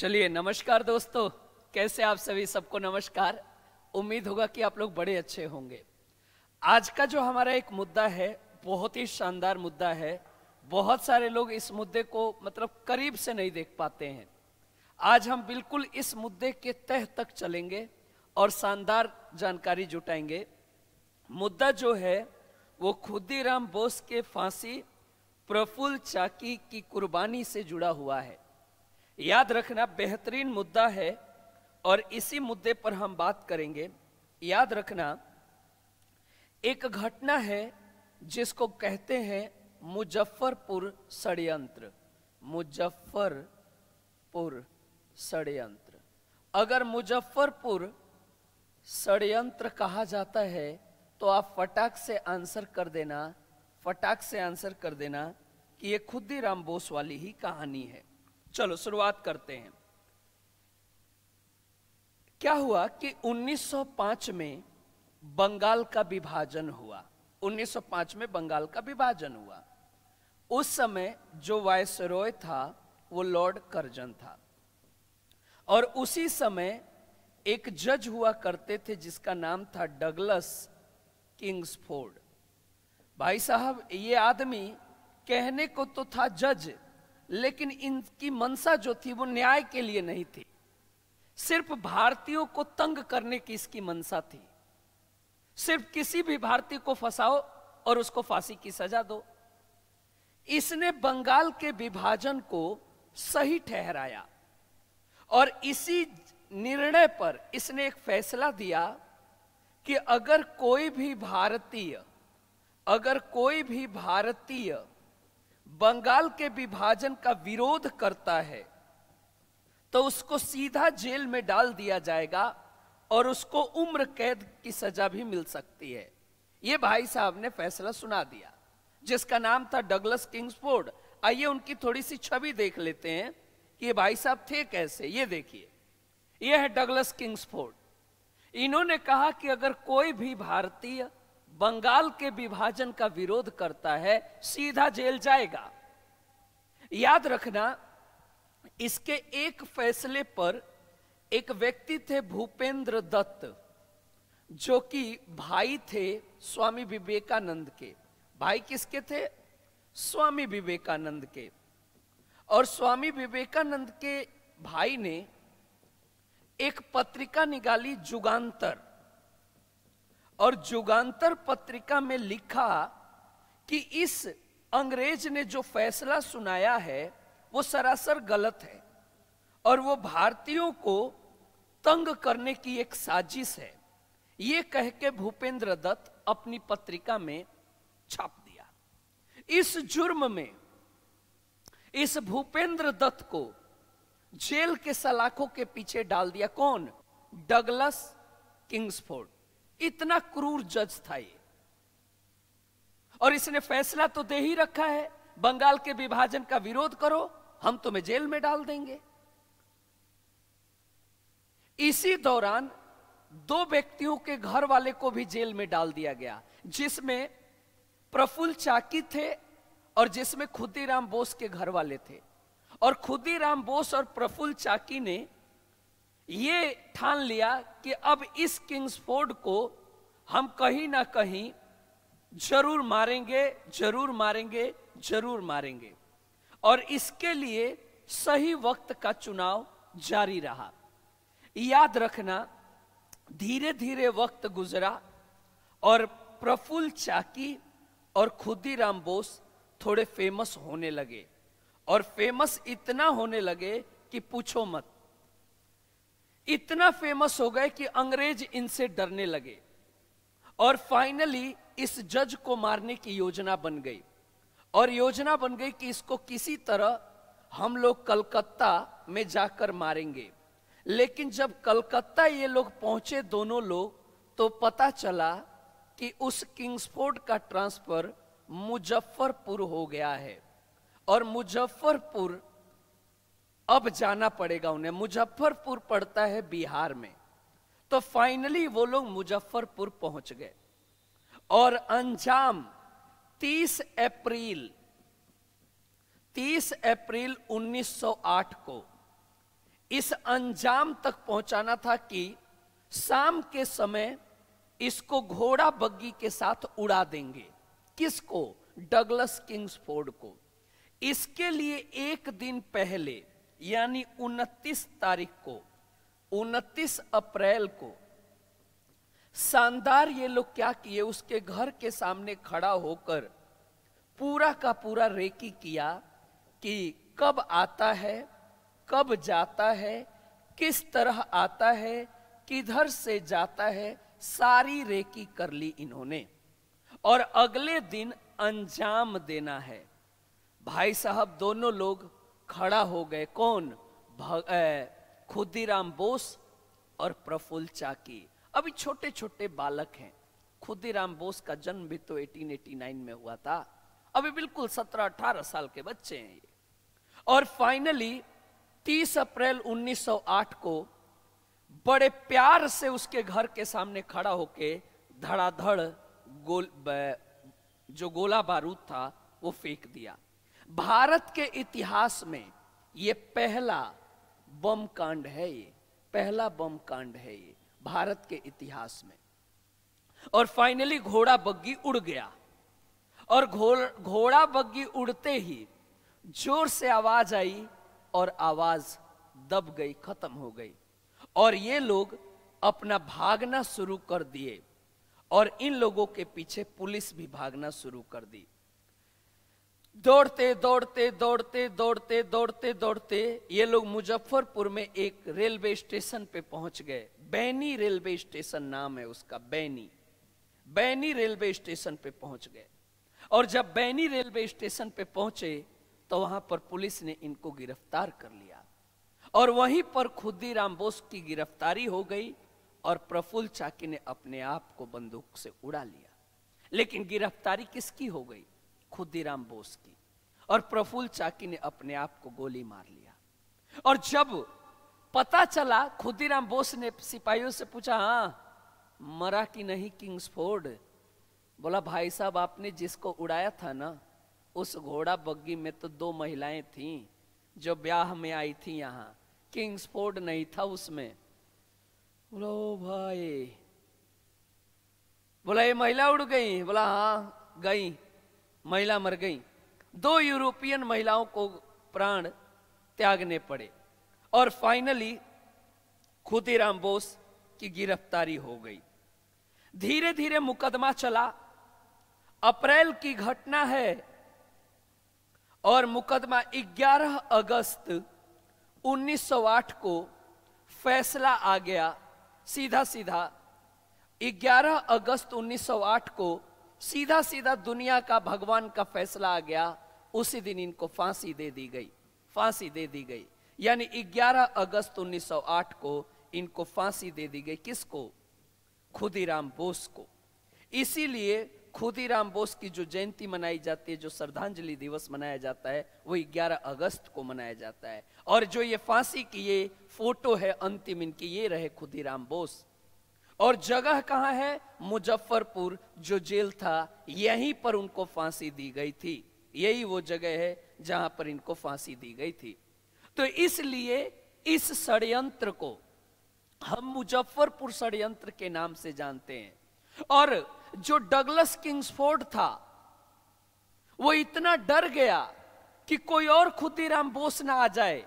चलिए नमस्कार दोस्तों, कैसे आप सभी? सबको नमस्कार। उम्मीद होगा कि आप लोग बड़े अच्छे होंगे। आज का जो हमारा एक मुद्दा है बहुत ही शानदार मुद्दा है। बहुत सारे लोग इस मुद्दे को करीब से नहीं देख पाते हैं। आज हम बिल्कुल इस मुद्दे के तह तक चलेंगे और शानदार जानकारी जुटाएंगे। मुद्दा जो है वो खुदीराम बोस के फांसी प्रफुल्ल चाकी की कुर्बानी से जुड़ा हुआ है। याद रखना, बेहतरीन मुद्दा है और इसी मुद्दे पर हम बात करेंगे। याद रखना, एक घटना है जिसको कहते हैं मुजफ्फरपुर षड्यंत्र। मुजफ्फरपुर षड्यंत्र। अगर मुजफ्फरपुर षड्यंत्र कहा जाता है तो आप फटाक से आंसर कर देना कि ये खुदीराम बोस वाली ही कहानी है। चलो शुरुआत करते हैं। क्या हुआ कि 1905 में बंगाल का विभाजन हुआ। 1905 में बंगाल का विभाजन हुआ। उस समय जो वायसरॉय था वो लॉर्ड कर्जन था और उसी समय एक जज हुआ करते थे जिसका नाम था डगलस किंग्सफोर्ड। भाई साहब, ये आदमी कहने को तो था जज, लेकिन इनकी मंशा जो थी वो न्याय के लिए नहीं थी। सिर्फ भारतीयों को तंग करने की इसकी मंशा थी। सिर्फ किसी भी भारतीय को फंसाओ और उसको फांसी की सजा दो। इसने बंगाल के विभाजन को सही ठहराया और इसी निर्णय पर इसने एक फैसला दिया कि अगर कोई भी भारतीय बंगाल के विभाजन का विरोध करता है तो उसको सीधा जेल में डाल दिया जाएगा और उसको उम्र कैद की सजा भी मिल सकती है। यह भाई साहब ने फैसला सुना दिया, जिसका नाम था डगलस किंग्सफोर्ड। आइए उनकी थोड़ी सी छवि देख लेते हैं कि ये भाई साहब थे कैसे। ये देखिए, ये है डगलस किंग्सफोर्ड। इन्होंने कहा कि अगर कोई भी भारतीय बंगाल के विभाजन का विरोध करता है सीधा जेल जाएगा। याद रखना, इसके एक फैसले पर एक व्यक्ति थे भूपेंद्र दत्त, जो कि भाई थे स्वामी विवेकानंद के। भाई किसके थे? स्वामी विवेकानंद के। और स्वामी विवेकानंद के भाई ने एक पत्रिका निकाली, जुगांतर, और जुगांतर पत्रिका में लिखा कि इस अंग्रेज ने जो फैसला सुनाया है वो सरासर गलत है और वो भारतीयों को तंग करने की एक साजिश है। ये कह के भूपेंद्र दत्त अपनी पत्रिका में छाप दिया। इस जुर्म में इस भूपेंद्र दत्त को जेल के सलाखों के पीछे डाल दिया। कौन? Douglas Kingsford. इतना क्रूर जज था ये। और इसने फैसला तो दे ही रखा है, बंगाल के विभाजन का विरोध करो, हम तुम्हें जेल में डाल देंगे। इसी दौरान दो व्यक्तियों के घर वाले को भी जेल में डाल दिया गया, जिसमें प्रफुल्ल चाकी थे और जिसमें खुदीराम बोस के घर वाले थे। और खुदीराम बोस और प्रफुल्ल चाकी ने ये ठान लिया कि अब इस किंग्सफोर्ड को हम कहीं ना कहीं जरूर मारेंगे। और इसके लिए सही वक्त का चुनाव जारी रहा। याद रखना, धीरे धीरे वक्त गुजरा और प्रफुल्ल चाकी और खुदीराम बोस थोड़े फेमस होने लगे। और फेमस इतना होने लगे कि पूछो मत। इतना फेमस हो गए कि अंग्रेज इनसे डरने लगे और फाइनली इस जज को मारने की योजना बन गई। और योजना बन गई कि इसको किसी तरह हम लोग कलकत्ता में जाकर मारेंगे। लेकिन जब कलकत्ता ये लोग पहुंचे दोनों लोग, तो पता चला कि उस किंग्सफोर्ड का ट्रांसफर मुजफ्फरपुर हो गया है और मुजफ्फरपुर अब जाना पड़ेगा उन्हें। मुजफ्फरपुर पड़ता है बिहार में। तो फाइनली वो लोग मुजफ्फरपुर पहुंच गए और अंजाम 30 अप्रैल 1908 को इस अंजाम तक पहुंचाना था कि शाम के समय इसको घोड़ा बग्गी के साथ उड़ा देंगे। किसको? डगलस किंग्सफोर्ड को। इसके लिए एक दिन पहले यानी 29 तारीख को, 29 अप्रैल को शानदार ये लोग क्या किए, उसके घर के सामने खड़ा होकर पूरा का पूरा रेकी किया कि कब आता है, कब जाता है, किस तरह आता है, किधर से जाता है, सारी रेकी कर ली इन्होंने। और अगले दिन अंजाम देना है। भाई साहब दोनों लोग खड़ा हो गए। कौन? खुदीराम बोस और प्रफुल्ल चाकी। अभी छोटे छोटे बालक हैं। खुदीराम बोस का जन्म भी तो 1889 में हुआ था। अभी बिल्कुल 17-18 साल के बच्चे हैं ये। और फाइनली 30 अप्रैल 1908 को बड़े प्यार से उसके घर के सामने खड़ा होके धड़ाधड़ जो गोला बारूद था वो फेंक दिया। भारत के इतिहास में ये पहला बम कांड है। ये पहला बम कांड है ये भारत के इतिहास में। और फाइनली घोड़ा बग्गी उड़ गया। और घोड़ा बग्गी उड़ते ही जोर से आवाज आई और आवाज दब गई, खत्म हो गई। और ये लोग अपना भागना शुरू कर दिए। और इन लोगों के पीछे पुलिस भी भागना शुरू कर दी। दौड़ते दौड़ते दौड़ते दौड़ते दौड़ते दौड़ते ये लोग मुजफ्फरपुर में एक रेलवे स्टेशन पे पहुंच गए। बैनी रेलवे स्टेशन नाम है उसका, बैनी रेलवे स्टेशन पे पहुंच गए। और जब बैनी रेलवे स्टेशन पे पहुंचे तो वहां पर पुलिस ने इनको गिरफ्तार कर लिया। और वहीं पर खुदीराम बोस की गिरफ्तारी हो गई और प्रफुल्ल चाकी ने अपने आप को बंदूक से उड़ा लिया। लेकिन गिरफ्तारी किसकी हो गई? खुदीराम बोस की। और प्रफुल्ल चाकी ने अपने आप को गोली मार लिया। और जब पता चला, खुदीराम बोस ने सिपाहियों से पूछा, हाँ मरा कि नहीं किंग्सफोर्ड? बोला भाई साहब आपने जिसको उड़ाया था ना, उस घोड़ा बग्गी में तो 2 महिलाएं थीं जो ब्याह में आई थी यहां, किंग्सफोर्ड नहीं था उसमें। बोला ओ भाई, बोला ये महिला उड़ गई? बोला हाँ गई, महिला मर गई। 2 यूरोपियन महिलाओं को प्राण त्यागने पड़े। और फाइनली खुदीराम बोस की गिरफ्तारी हो गई। धीरे धीरे मुकदमा चला। अप्रैल की घटना है और मुकदमा 11 अगस्त 1908 को फैसला आ गया। सीधा सीधा 11 अगस्त 1908 को सीधा सीधा दुनिया का भगवान का फैसला आ गया। उसी दिन इनको फांसी दे दी गई, फांसी दे दी गई। यानी 11 अगस्त 1908 को इनको फांसी दे दी गई। किसको? खुदीराम बोस को। इसीलिए खुदीराम बोस की जो जयंती मनाई जाती है, जो श्रद्धांजलि दिवस मनाया जाता है, वो 11 अगस्त को मनाया जाता है। और जो ये फांसी की ये फोटो है अंतिम इनकी, ये रहे खुदीराम बोस। और जगह कहां है? मुजफ्फरपुर जो जेल था, यहीं पर उनको फांसी दी गई थी। यही वो जगह है जहां पर इनको फांसी दी गई थी। तो इसलिए इस षड्यंत्र को हम मुजफ्फरपुर षड्यंत्र के नाम से जानते हैं। और जो डगलस किंग्सफोर्ड था वो इतना डर गया कि कोई और खुदीराम बोस ना आ जाए।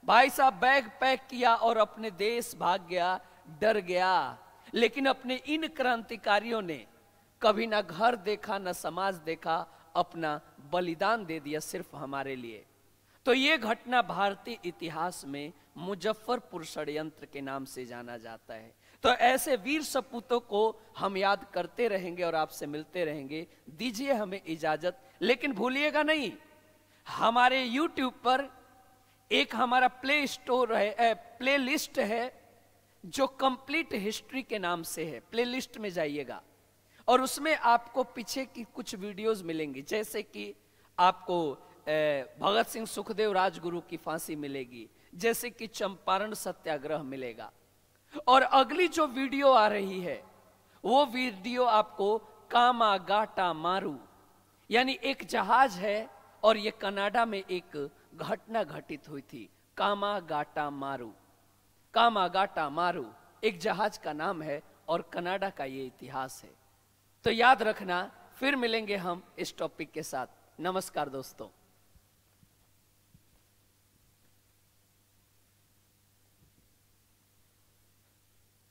भाई साहब बैग पैक किया और अपने देश भाग गया, डर गया। लेकिन अपने इन क्रांतिकारियों ने कभी ना घर देखा ना समाज देखा, अपना बलिदान दे दिया सिर्फ हमारे लिए। तो ये घटना भारतीय इतिहास में मुजफ्फरपुर षड्यंत्र के नाम से जाना जाता है। तो ऐसे वीर सपूतों को हम याद करते रहेंगे और आपसे मिलते रहेंगे। दीजिए हमें इजाजत, लेकिन भूलिएगा नहीं, हमारे YouTube पर एक हमारा प्ले लिस्ट है जो कंप्लीट हिस्ट्री के नाम से है। प्ले लिस्ट में जाइएगा और उसमें आपको पीछे की कुछ वीडियोस मिलेंगी। जैसे कि आपको भगत सिंह सुखदेव राजगुरु की फांसी मिलेगी, जैसे कि चंपारण सत्याग्रह मिलेगा। और अगली जो वीडियो आ रही है वो वीडियो आपको कामागाटा मारू, यानी एक जहाज है और ये कनाडा में एक घटना घटित हुई थी। कामागाटा मारू। कामागाटा मारू एक जहाज का नाम है और कनाडा का ये इतिहास है। तो याद रखना, फिर मिलेंगे हम इस टॉपिक के साथ। नमस्कार दोस्तों।